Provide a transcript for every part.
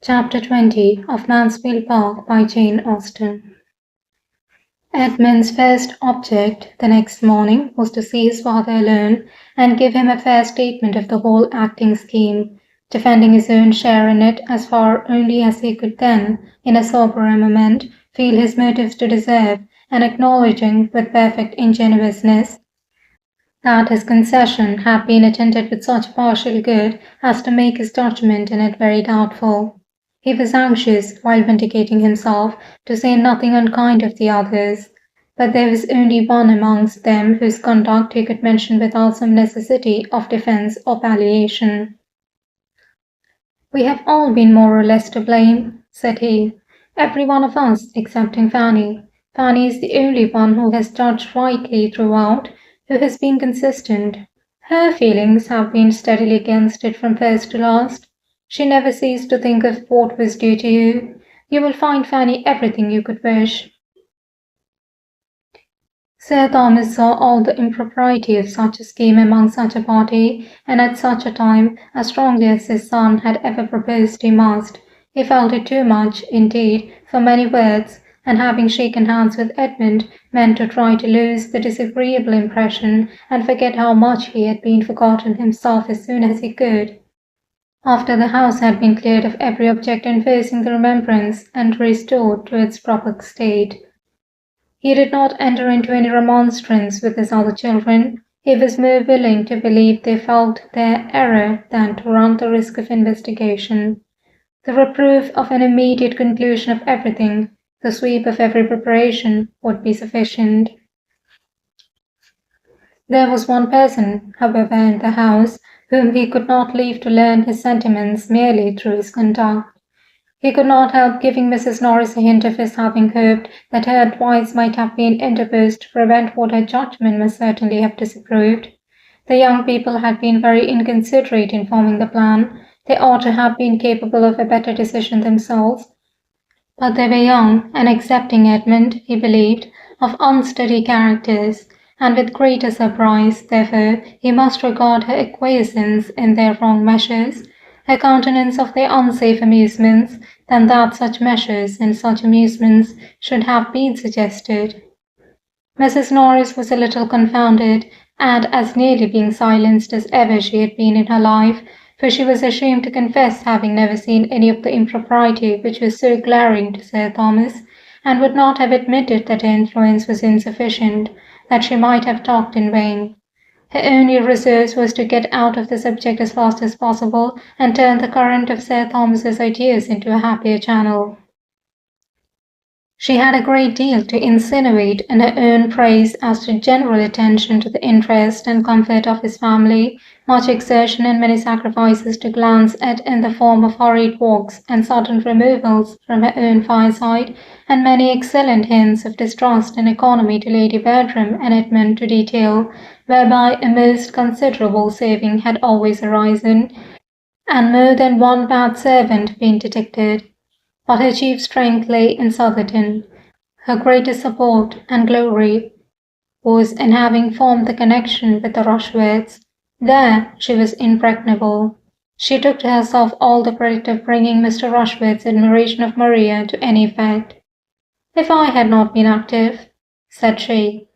Chapter 20 of Mansfield Park by Jane Austen. Edmund's first object the next morning was to see his father alone and give him a fair statement of the whole acting scheme, defending his own share in it as far only as he could then, in a soberer moment, feel his motives to deserve, and acknowledging with perfect ingenuousness that his concession had been attended with such partial good as to make his judgment in it very doubtful. He was anxious, while vindicating himself, to say nothing unkind of the others, but there was only one amongst them whose conduct he could mention without some necessity of defence or palliation. "We have all been more or less to blame," said he, "every one of us excepting Fanny. Fanny is the only one who has judged rightly throughout, who has been consistent. Her feelings have been steadily against it from first to last. She never ceased to think of what was due to you. You will find Fanny everything you could wish." Sir Thomas saw all the impropriety of such a scheme among such a party, and at such a time, as strongly as his son had ever proposed he must. He felt it too much, indeed, for many words, and having shaken hands with Edmund, meant to try to lose the disagreeable impression and forget how much he had been forgotten himself as soon as he could. After the house had been cleared of every object enforcing the remembrance and restored to its proper state, he did not enter into any remonstrance with his other children. He was more willing to believe they felt their error than to run the risk of investigation. The reproof of an immediate conclusion of everything, the sweep of every preparation, would be sufficient. There was one person, however, in the house, whom he could not leave to learn his sentiments merely through his conduct. He could not help giving Mrs. Norris a hint of his having hoped that her advice might have been interposed to prevent what her judgment must certainly have disapproved. The young people had been very inconsiderate in forming the plan. They ought to have been capable of a better decision themselves. But they were young, and excepting Edmund, he believed, of unsteady characters, and with greater surprise, therefore, he must regard her acquiescence in their wrong measures, her countenance of their unsafe amusements, than that such measures and such amusements should have been suggested. Mrs. Norris was a little confounded, and as nearly being silenced as ever she had been in her life, for she was ashamed to confess having never seen any of the impropriety which was so glaring to Sir Thomas, and would not have admitted that her influence was insufficient, that she might have talked in vain. Her only resource was to get out of the subject as fast as possible, and turn the current of Sir Thomas's ideas into a happier channel. She had a great deal to insinuate in her own praise as to general attention to the interest and comfort of his family, much exertion and many sacrifices to glance at in the form of hurried walks and sudden removals from her own fireside, and many excellent hints of distrust and economy to Lady Bertram and Edmund to detail, whereby a most considerable saving had always arisen, and more than one bad servant been detected. But her chief strength lay in Southerton. Her greatest support and glory was in having formed the connection with the Rushworths. There she was impregnable. She took to herself all the credit of bringing Mr. Rushworth's admiration of Maria to any effect. "If I had not been active," said she,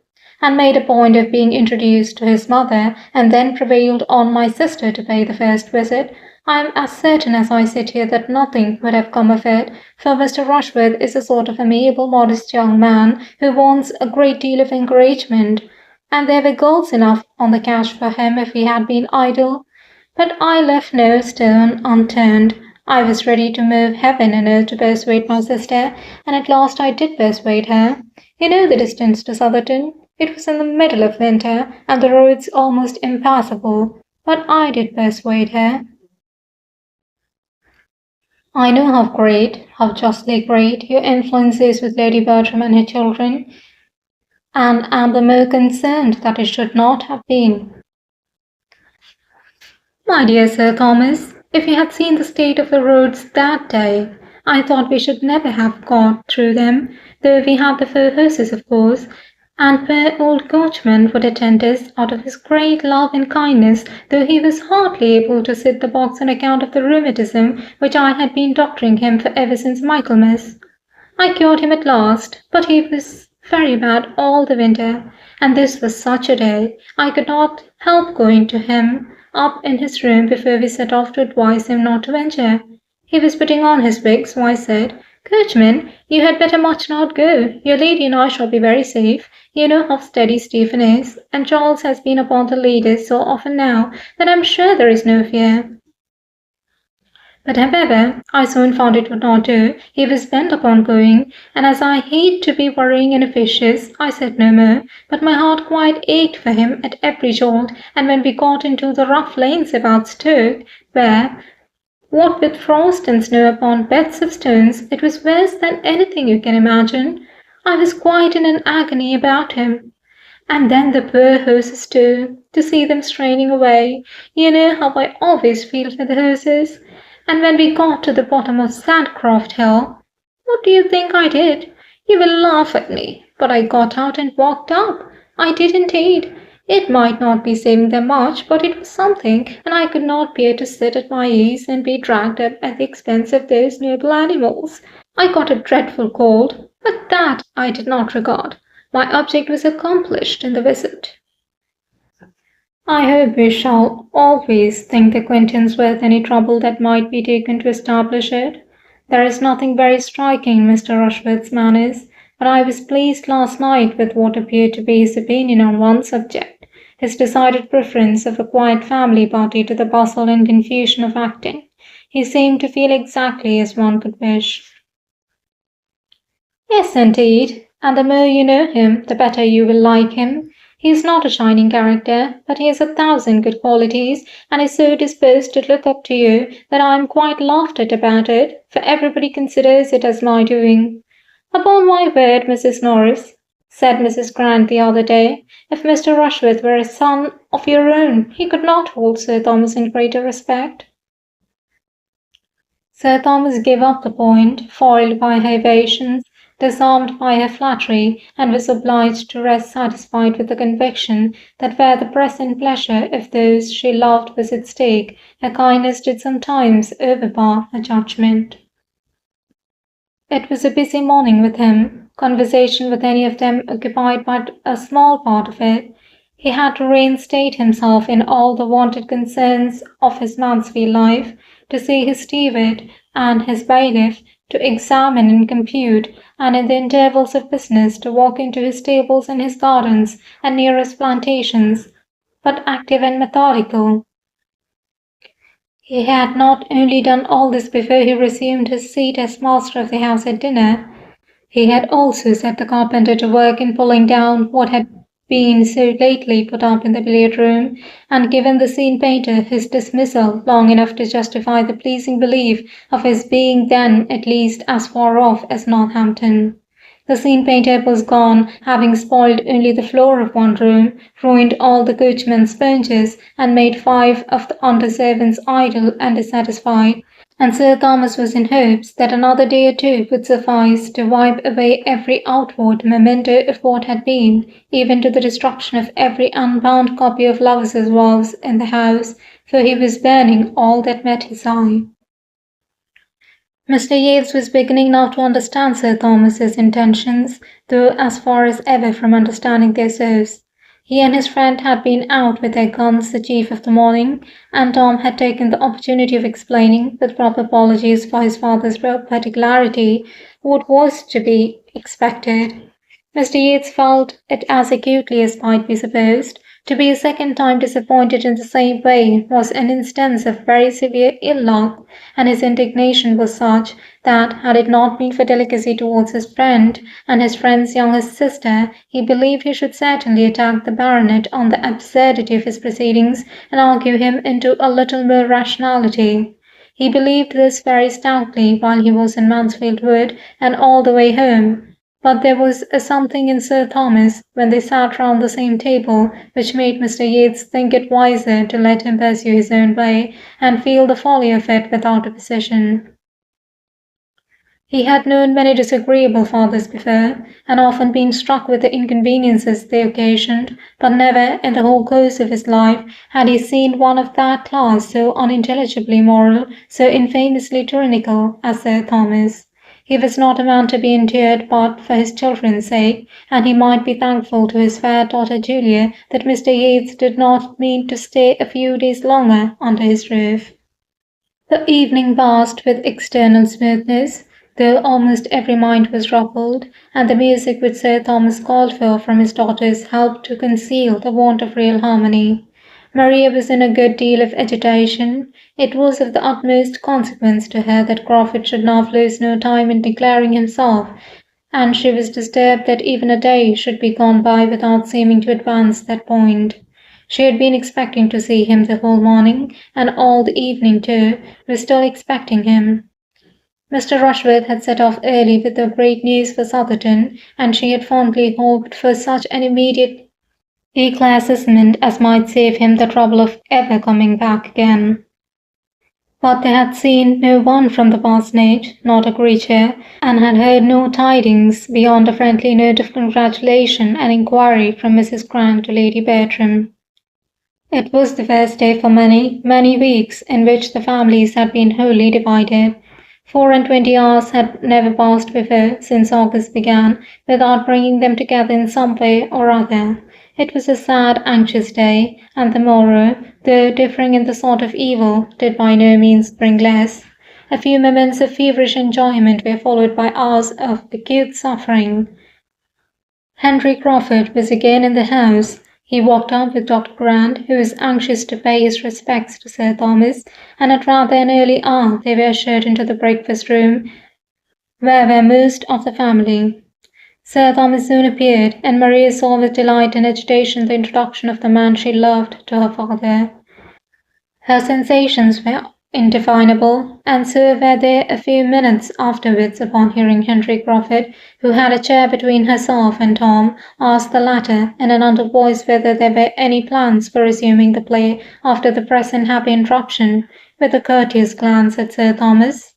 "and made a point of being introduced to his mother, and then prevailed on my sister to pay the first visit, I am as certain as I sit here that nothing would have come of it, for Mr. Rushworth is a sort of amiable, modest young man who wants a great deal of encouragement, and there were goals enough on the cash for him if he had been idle. But I left no stone unturned. I was ready to move heaven and earth to persuade my sister, and at last I did persuade her. You know the distance to Southerton. It was in the middle of winter, and the roads almost impassable, but I did persuade her. I know how great, how justly great, your influence is with Lady Bertram and her children, and am the more concerned that it should not have been. My dear Sir Thomas, if you had seen the state of the roads that day, I thought we should never have got through them, though we had the 4 horses, of course, And poor old coachman would attend us out of his great love and kindness, though he was hardly able to sit the box on account of the rheumatism which I had been doctoring him for ever since Michaelmas. I cured him at last, but he was very bad all the winter, and this was such a day I could not help going to him up in his room before we set off to advise him not to venture. He was putting on his wig, so I said, "Coachman, you had better much not go. Your lady and I shall be very safe. You know how steady Stephen is, and Charles has been upon the leaders so often now that I'm sure there is no fear." But however, I soon found it would not do. He was bent upon going, and as I hate to be worrying and officious, I said no more, but my heart quite ached for him at every jolt, and when we got into the rough lanes about Stoke, where, what with frost and snow upon beds of stones, it was worse than anything you can imagine, I was quite in an agony about him. And then the poor horses too, to see them straining away. You know how I always feel for the horses. And when we got to the bottom of Sandcroft Hill, what do you think I did? You will laugh at me, but I got out and walked up. I did indeed. It might not be saving them much, but it was something, and I could not bear to sit at my ease and be dragged up at the expense of those noble animals. I got a dreadful cold, but that I did not regard. My object was accomplished in the visit. I hope we shall always think the acquaintance worth any trouble that might be taken to establish it. There is nothing very striking in Mr. Rushworth's manners, but I was pleased last night with what appeared to be his opinion on one subject, his decided preference of a quiet family party to the bustle and confusion of acting. He seemed to feel exactly as one could wish. Yes, indeed, and the more you know him, the better you will like him. He is not a shining character, but he has 1,000 good qualities, and is so disposed to look up to you that I am quite laughed at about it, for everybody considers it as my doing. Upon my word, Mrs. Norris, said Mrs. Grant the other day, if Mr. Rushworth were a son of your own, he could not hold Sir Thomas in greater respect. Sir Thomas gave up the point, foiled by her evasions, disarmed by her flattery, and was obliged to rest satisfied with the conviction that where the present pleasure of those she loved was at stake, her kindness did sometimes overpower her judgment. It was a busy morning with him. Conversation with any of them occupied but a small part of it. He had to reinstate himself in all the wonted concerns of his Mansfield life, to see his steward and his bailiff, to examine and compute, and in the intervals of business to walk into his stables and his gardens and nearest plantations, but active and methodical. He had not only done all this before he resumed his seat as master of the house at dinner, he had also set the carpenter to work in pulling down what had been so lately put up in the billiard-room, and given the scene-painter his dismissal long enough to justify the pleasing belief of his being then at least as far off as Northampton. The scene-painter was gone, having spoiled only the floor of one room, ruined all the coachman's sponges, and made 5 of the under-servants idle and dissatisfied, and Sir Thomas was in hopes that another day or two would suffice to wipe away every outward memento of what had been, even to the destruction of every unbound copy of Love's Vows in the house, for he was burning all that met his eye. Mr. Yates was beginning now to understand Sir Thomas's intentions, though as far as ever from understanding their source. He and his friend had been out with their guns the chief of the morning, and Tom had taken the opportunity of explaining, with proper apologies for his father's particularity, what was to be expected. Mr. Yates felt it as acutely as might be supposed. To be a second time disappointed in the same way was an instance of very severe ill-luck, and his indignation was such that, had it not been for delicacy towards his friend and his friend's youngest sister, he believed he should certainly attack the baronet on the absurdity of his proceedings and argue him into a little more rationality. He believed this very stoutly while he was in Mansfield Wood and all the way home. But there was a something in Sir Thomas, when they sat round the same table, which made Mr. Yates think it wiser to let him pursue his own way, and feel the folly of it without opposition. He had known many disagreeable fathers before, and often been struck with the inconveniences they occasioned, but never, in the whole course of his life, had he seen one of that class so unintelligibly moral, so infamously tyrannical as Sir Thomas. He was not a man to be endured but for his children's sake, and he might be thankful to his fair daughter Julia that Mr. Yates did not mean to stay a few days longer under his roof. The evening passed with external smoothness, though almost every mind was ruffled, and the music which Sir Thomas called for from his daughters helped to conceal the want of real harmony. Maria was in a good deal of agitation. It was of the utmost consequence to her that Crawford should now lose no time in declaring himself, and she was disturbed that even a day should be gone by without seeming to advance that point. She had been expecting to see him the whole morning, and all the evening too, was still expecting him. Mr. Rushworth had set off early with the great news for Southerton, and she had fondly hoped for such an immediate eclaircissement as might save him the trouble of ever coming back again. But they had seen no one from the parsonage, not a creature, and had heard no tidings beyond a friendly note of congratulation and inquiry from Mrs. Crank to Lady Bertram. It was the first day for many, many weeks in which the families had been wholly divided. 24 hours had never passed before, since August began, without bringing them together in some way or other. It was a sad, anxious day, and the morrow, though differing in the sort of evil, did by no means bring less. A few moments of feverish enjoyment were followed by hours of acute suffering. Henry Crawford was again in the house. He walked up with Dr. Grant, who was anxious to pay his respects to Sir Thomas, and at rather an early hour they were ushered into the breakfast-room, where were most of the family. Sir Thomas soon appeared, and Maria saw with delight and agitation the introduction of the man she loved to her father. Her sensations were indefinable, and so were they a few minutes afterwards upon hearing Henry Crawford, who had a chair between herself and Tom, ask the latter in an under voice whether there were any plans for resuming the play after the present happy interruption, with a courteous glance at Sir Thomas,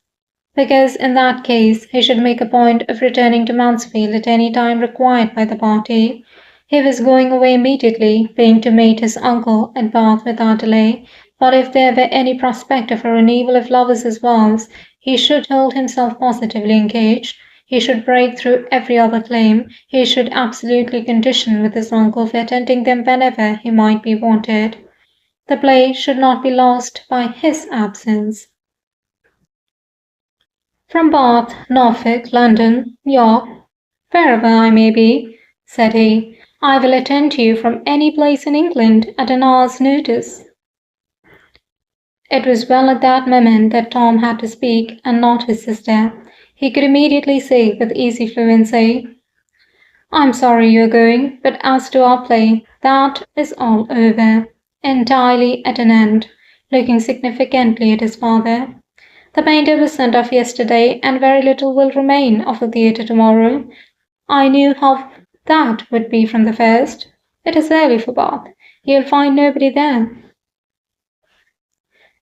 because in that case he should make a point of returning to Mansfield at any time required by the party. He was going away immediately, being to meet his uncle at Bath without delay, but if there were any prospect of a renewal of lovers' vows, he should hold himself positively engaged. He should break through every other claim. He should absolutely condition with his uncle for attending them whenever he might be wanted. The play should not be lost by his absence. From Bath, Norfolk, London, York, wherever I may be, said he, I will attend to you from any place in England at an hour's notice. It was well at that moment that Tom had to speak, and not his sister. He could immediately say with easy fluency, I'm sorry you are going, but as to our play, that is all over, entirely at an end, looking significantly at his father. The painter was sent off yesterday, and very little will remain of the theatre tomorrow. I knew how that would be from the first. It is early for Bath. You'll find nobody there.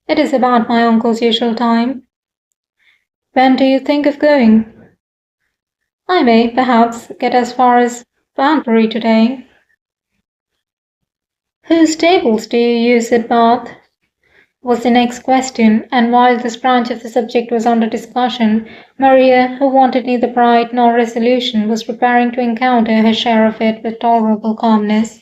It is about my uncle's usual time. When do you think of going? I may, perhaps, get as far as Banbury today. Whose stables do you use at Bath? Was the next question, and while this branch of the subject was under discussion, Maria, who wanted neither pride nor resolution, was preparing to encounter her share of it with tolerable calmness.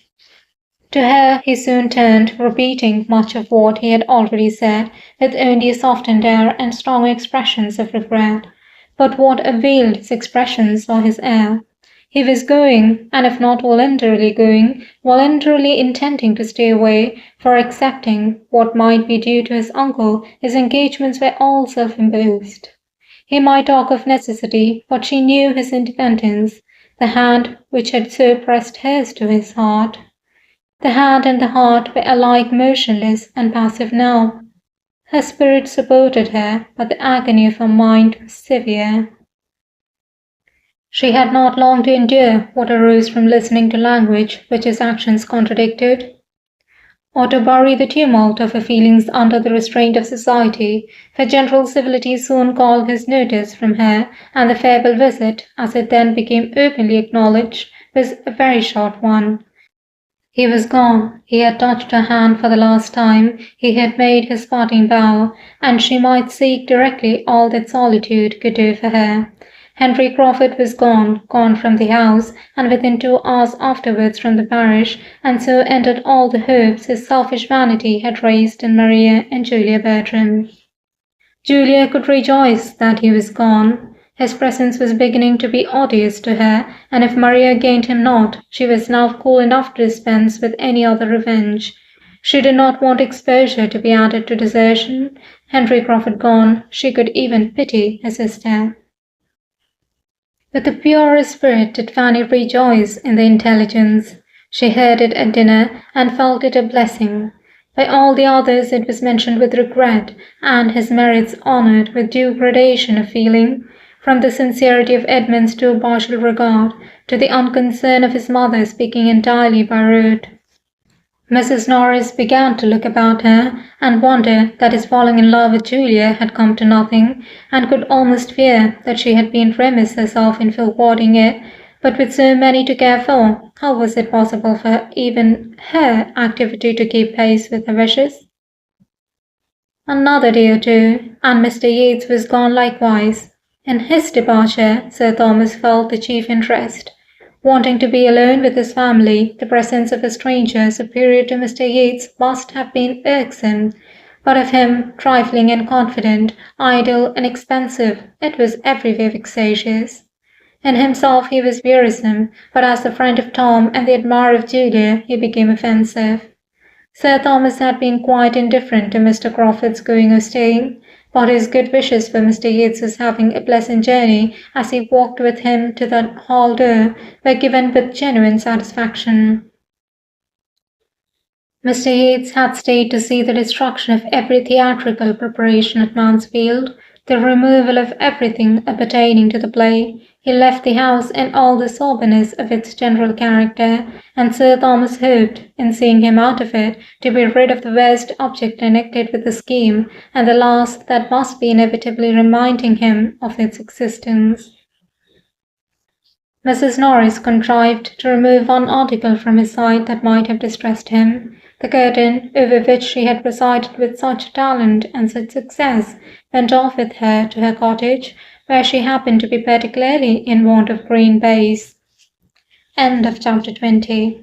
To her he soon turned, repeating much of what he had already said, with only a softened air and strong expressions of regret. But what availed his expressions or his air? He was going, and if not voluntarily going, voluntarily intending to stay away, for accepting what might be due to his uncle, his engagements were all self-imposed. He might talk of necessity, but she knew his independence, the hand which had so pressed hers to his heart. The hand and the heart were alike motionless and passive now. Her spirit supported her, but the agony of her mind was severe. She had not long to endure what arose from listening to language which his actions contradicted. or to bury the tumult of her feelings under the restraint of society, for general civility soon called his notice from her, and the farewell visit, as it then became openly acknowledged, was a very short one. He was gone. He had touched her hand for the last time. He had made his parting bow, and she might seek directly all that solitude could do for her. Henry Crawford was gone from the house, and within 2 hours afterwards from the parish, and so ended all the hopes his selfish vanity had raised in Maria and Julia Bertram. Julia could rejoice that he was gone. His presence was beginning to be odious to her, and if Maria gained him not, she was now cool enough to dispense with any other revenge. She did not want exposure to be added to desertion. Henry Crawford gone, she could even pity her sister. With the purest spirit did Fanny rejoice in the intelligence. She heard it at dinner and felt it a blessing. By all the others it was mentioned with regret, and his merits honoured with due gradation of feeling, from the sincerity of Edmund's too partial regard to the unconcern of his mother speaking entirely by rote. Mrs. Norris began to look about her and wonder that his falling in love with Julia had come to nothing, and could almost fear that she had been remiss herself in forwarding it. But with so many to care for, how was it possible for even her activity to keep pace with her wishes? Another day or two, and Mr. Yeats was gone likewise. In his departure, Sir Thomas felt the chief interest. Wanting to be alone with his family, the presence of a stranger superior to Mr. Yeats must have been irksome, but of him, trifling and confident, idle and expensive, it was every way vexatious. In himself he was wearisome, but as the friend of Tom and the admirer of Julia, he became offensive. Sir Thomas had been quite indifferent to Mr. Crawford's going or staying, but his good wishes for Mr. Yates's having a pleasant journey as he walked with him to the hall door were given with genuine satisfaction. Mr. Yates had stayed to see the destruction of every theatrical preparation at Mansfield, the removal of everything appertaining to the play. He left the house in all the soberness of its general character, and Sir Thomas hoped, in seeing him out of it, to be rid of the worst object connected with the scheme, and the last that must be inevitably reminding him of its existence. Mrs. Norris contrived to remove one article from his sight that might have distressed him. The curtain, over which she had presided with such talent and such success, went off with her to her cottage, where she happened to be particularly in want of green baize. End of chapter 20.